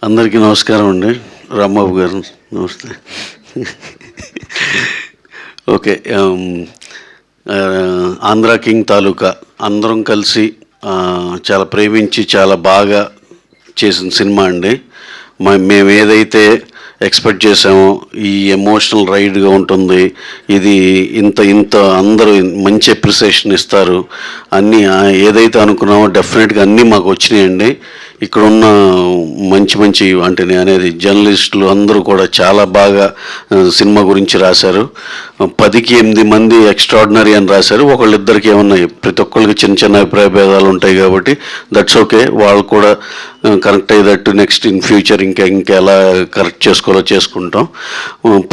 అందరికీ నమస్కారం అండి. రాంబాబు గారు నమస్తే. ఓకే, ఆంధ్ర కింగ్ తాలూకా అందరం కలిసి చాలా ప్రేమించి చాలా బాగా చేసిన సినిమా అండి. మేము ఏదైతే ఎక్స్పెక్ట్ చేసామో ఈ ఎమోషనల్ రైడ్గా ఉంటుంది, ఇది ఇంత అందరూ మంచి అప్రిసియేషన్ ఇస్తారు, అన్నీ ఏదైతే అనుకున్నామో డెఫినెట్గా అన్నీ మాకు వచ్చినాయండి. ఇక్కడ ఉన్న మంచి అంటే నేను అనేది జర్నలిస్టులు అందరూ కూడా చాలా బాగా సినిమా గురించి రాశారు. 10కి 8 మంది ఎక్స్ట్రాడినరీ అని రాశారు. ఒకళ్ళిద్దరికి ఏమన్నా ప్రతి ఒక్కరికి చిన్న అభిప్రాయ భేదాలు ఉంటాయి కాబట్టి దట్స్ ఓకే, వాళ్ళు కూడా కరెక్ట్ అయ్యేటట్టు నెక్స్ట్ ఇన్ ఫ్యూచర్ ఇంకా ఎలా కరెక్ట్ చేసుకోవాలో చేసుకుంటాం.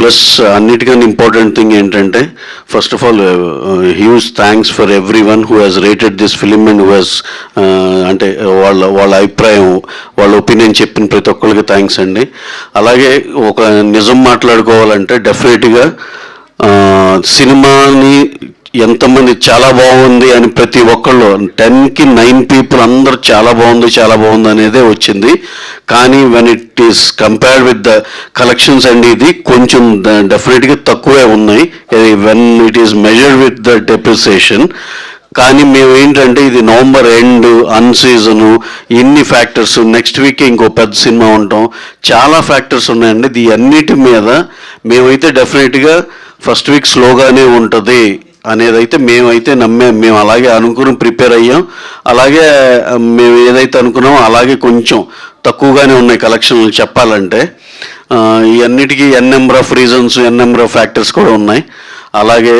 ప్లస్ అన్నిటికన్నా ఇంపార్టెంట్ థింగ్ ఏంటంటే first of all huge thanks for every one who has rated this film and who has అంటే వాళ్ళ అభిప్రాయం, వాళ్ళ ఒపీనియన్ చెప్పిన ప్రతి ఒక్కరికి థ్యాంక్స్ అండి. అలాగే ఒక నిజం మాట్లాడుకోవాలంటే డెఫినెట్గా సినిమాని ఎంతమంది చాలా బాగుంది అని ప్రతి ఒక్కళ్ళు 10కి 9 పీపుల్ అందరూ చాలా బాగుంది అనేదే వచ్చింది. కానీ when it is compared with the collections అండి ఇది కొంచెం డెఫినెట్గా తక్కువే ఉన్నాయి when it is measured with the depreciation. కానీ మేము ఏంటంటే ఇది నవంబర్ ఎండ్, అన్సీజను, ఇన్ని ఫ్యాక్టర్స్, నెక్స్ట్ వీక్ ఇంకో పెద్ద సినిమా ఉంటాం, చాలా ఫ్యాక్టర్స్ ఉన్నాయండి. ఇది అన్నిటి మీద మేమైతే డెఫినెట్గా ఫస్ట్ వీక్ స్లోగానే ఉంటుంది అనేదైతే మేమైతే మేము అలాగే అనుకుని ప్రిపేర్ అయ్యాం. అలాగే మేము ఏదైతే అనుకున్నామో అలాగే కొంచెం తక్కువగానే ఉన్నాయి కలెక్షన్లు చెప్పాలంటే. ఈ అన్నిటికీ number of reasons, number of factors కూడా ఉన్నాయి. అలాగే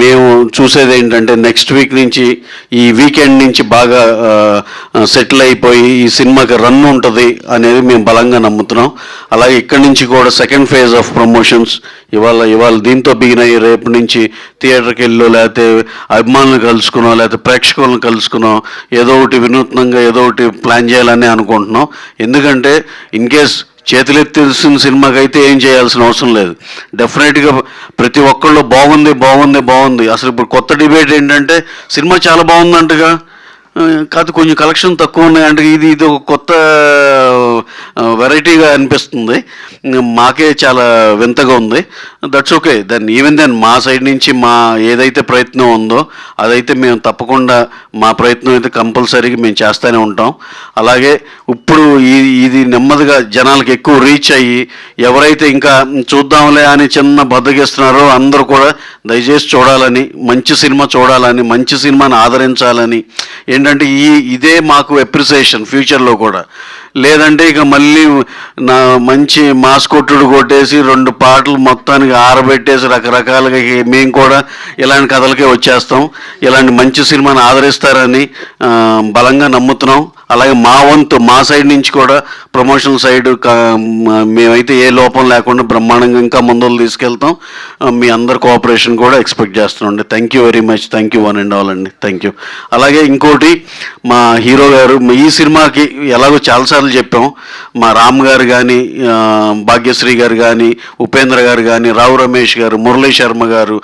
మేము చూసేది ఏంటంటే నెక్స్ట్ వీక్ నుంచి ఈ వీకెండ్ నుంచి బాగా సెటిల్ అయిపోయి ఈ సినిమాకి రన్ ఉంటుంది అనేది మేము బలంగా నమ్ముతున్నాం. అలాగే ఇక్కడి నుంచి కూడా సెకండ్ ఫేజ్ ఆఫ్ ప్రమోషన్స్ ఇవాళ దీంతో బిగిన్ అయ్యి రేపు నుంచి థియేటర్కి వెళ్ళో లేకపోతే అభిమానులు కలుసుకున్నాం లేకపోతే ప్రేక్షకులను కలుసుకున్నాం ఏదో ఒకటి వినూత్నంగా ఏదో ఒకటి ప్లాన్ చేయాలని అనుకుంటున్నాం. ఎందుకంటే ఇన్ కేస్ చేతులెత్తేసిన సినిమాకి అయితే ఏం చేయాల్సిన అవసరం లేదు. డెఫినెట్గా ప్రతి ఒక్కళ్ళు బాగుంది. అసలు ఇప్పుడు కొత్త డిబేట్ ఏంటంటే సినిమా చాలా బాగుందంటగా, కాదు కొంచెం కలెక్షన్ తక్కువ ఉన్నాయంటే ఇది ఒక కొత్త వెరైటీగా అనిపిస్తుంది. మాకే చాలా వింతగా ఉంది. దట్స్ ఓకే, ఈవెన్ దెన్ మా సైడ్ నుంచి మా ఏదైతే ప్రయత్నం ఉందో అదైతే మేము తప్పకుండా మా ప్రయత్నం అయితే కంపల్సరీగా మేము చేస్తూనే ఉంటాం. అలాగే ఇప్పుడు ఇది నెమ్మదిగా జనాలకు ఎక్కువ రీచ్ అయ్యి ఎవరైతే ఇంకా చూద్దాంలే అని చిన్న బద్దగిస్తున్నారో అందరూ కూడా దయచేసి చూడాలని, మంచి సినిమా చూడాలని, మంచి సినిమాని ఆదరించాలని, ఏంటంటే ఇదే మాకు అప్రిసియేషన్ ఫ్యూచర్లో కూడా. లేదంటే ఇక మళ్ళీ మంచి మాస్ కొట్టేసి 2 పాటలు మొత్తానికి ఆరబెట్టేసి రకరకాలుగా మేము కూడా ఇలాంటి కథలకే వచ్చేస్తాం. ఇలాంటి మంచి సినిమాని ఆదరిస్తారని బలంగా నమ్ముతున్నాం. అలాగే మా వంతు మా సైడ్ నుంచి కూడా ప్రమోషనల్ సైడ్ మేమైతే ఏ లోపం లేకుండా బ్రహ్మాండంగా ఇంకా ముందుకు తీసుకెళ్తాం. మీ అందరి కోఆపరేషన్ కూడా ఎక్స్పెక్ట్ చేస్తున్నాం అండి. Thank you very much. Thank you one and all అండి. Thank you. అలాగే ఇంకోటి, మా హీరో గారు ఈ సినిమాకి ఎలాగో చాలాసార్లు చెప్పాం, మా రామ్ గారు కానీ, భాగ్యశ్రీ గారు కానీ, ఉపేంద్ర గారు కానీ, రావు రమేష్ గారు, మురళీ శర్మ గారు,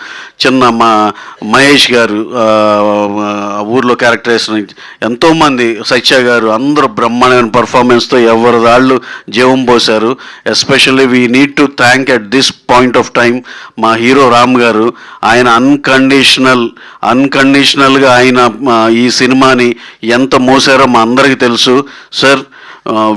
మా మహేష్ గారు ఊర్లో క్యారెక్టరేషన్, ఎంతోమంది, సత్య గారు, అందరూ బ్రహ్మాండమైన పర్ఫార్మెన్స్తో ఎవరి వాళ్ళు జీవం పోశారు. Especially we need to thank at this point of time మా హీరో రామ్ గారు. ఆయన అన్కండిషనల్గా ఆయన ఈ సినిమాని ఎంత మోసారో మా అందరికీ తెలుసు. Sir,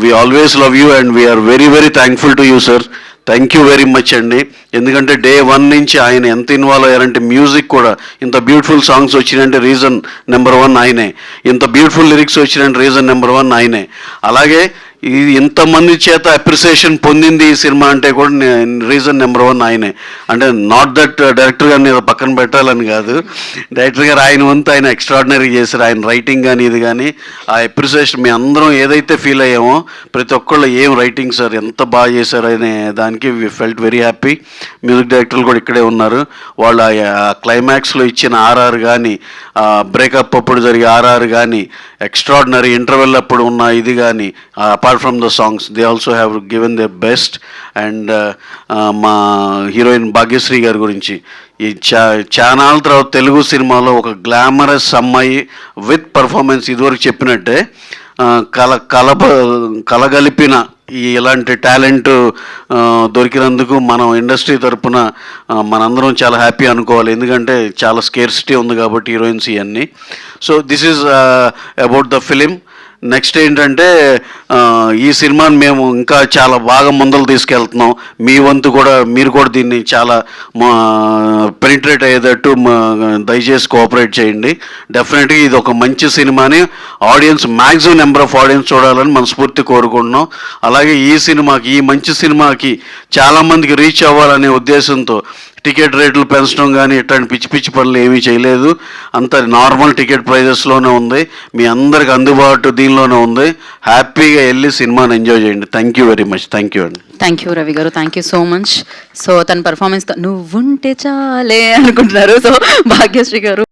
we always love you and we are very thankful to you sir. Thank you very much అండి. ఎందుకంటే డే 1 నుంచి ఆయన ఎంత ఇన్వాల్వ్ అయ్యారంటే మ్యూజిక్ కూడా ఇంత బ్యూటిఫుల్ సాంగ్స్ వచ్చినాయంటే రీజన్ నెంబర్ 1 ఆయనే. ఇంత బ్యూటిఫుల్ లిరిక్స్ వచ్చినాయంటే రీజన్ నెంబర్ 1 ఆయనే. అలాగే ఇది ఇంతమంది చేత అప్రిసియేషన్ పొందింది ఈ సినిమా అంటే కూడా రీజన్ నెంబర్ 1 ఆయనే. అంటే నాట్ దట్ డైరెక్టర్ గారిని పక్కన పెట్టాలని కాదు, డైరెక్టర్ గారు ఆయన వంతు ఆయన ఎక్స్ట్రాడినరీ చేశారు. ఆయన రైటింగ్ కానీ ఇది కానీ ఆ అప్రిసియేషన్ మీ అందరం ఏదైతే ఫీల్ అయ్యామో ప్రతి ఒక్కళ్ళు ఏం రైటింగ్ సార్ ఎంత బాగా చేశారు అనే దానికి we felt very happy. Music డైరెక్టర్లు కూడా ఇక్కడే ఉన్నారు. వాళ్ళు ఆ క్లైమాక్స్లో ఇచ్చిన ఆర్ఆర్ కానీ, బ్రేకప్ అప్పుడు జరిగే ఆర్ఆర్ కానీ, ఎక్స్ట్రాడినరీ ఇంటర్వెల్ అప్పుడు ఉన్న ఇది కానీ, apart from the songs they also have given their best. And మా హీరోయిన్ భాగ్యశ్రీ గారి గురించి ఈ చానాల తర్వాత తెలుగు సినిమాలో ఒక గ్లామరస్ అమ్మాయి విత్ పర్ఫార్మెన్స్, ఇదివరకు చెప్పినట్టే కలగలిపిన ఇలాంటి టాలెంట్ దొరికినందుకు మనం ఇండస్ట్రీ తరపున మనందరం చాలా హ్యాపీ అనుకోవాలి. ఎందుకంటే చాలా స్కేర్సిటీ ఉంది కాబట్టి హీరోయిన్స్ ఇవన్నీ. So this is about the film. Next ఏంటంటే ఈ సినిమాని మేము ఇంకా చాలా బాగా ముందలు తీసుకెళ్తున్నాం. మీ వంతు కూడా మీరు కూడా దీన్ని చాలా పెనిట్రేట్ అయ్యేటట్టు దయచేసి కోఆపరేట్ చేయండి. డెఫినెట్గా ఇది ఒక మంచి సినిమాని audience maximum number of audience చూడాలని మనస్ఫూర్తి కోరుకుంటున్నాం. అలాగే ఈ మంచి సినిమాకి చాలామందికి రీచ్ అవ్వాలనే ఉద్దేశంతో టికెట్ రేట్లు పెంచడం కానీ ఇట్లాంటి పిచ్చి పిచ్చి పనులు ఏమీ చేయలేదు. అంత నార్మల్ టికెట్ ప్రైజెస్లోనే ఉంది. మీ అందరికి అందుబాటు దీనిలోనే ఉంది. హ్యాపీగా వెళ్ళి సినిమాని ఎంజాయ్ చేయండి. Thank you very much. Thank you అండి. థ్యాంక్ యూ రవి గారు, thank you so much. So తన పర్ఫార్మెన్స్తో నువ్వుంటే చాలే అనుకుంటున్నారు. సో భాగ్యశ్రీ గారు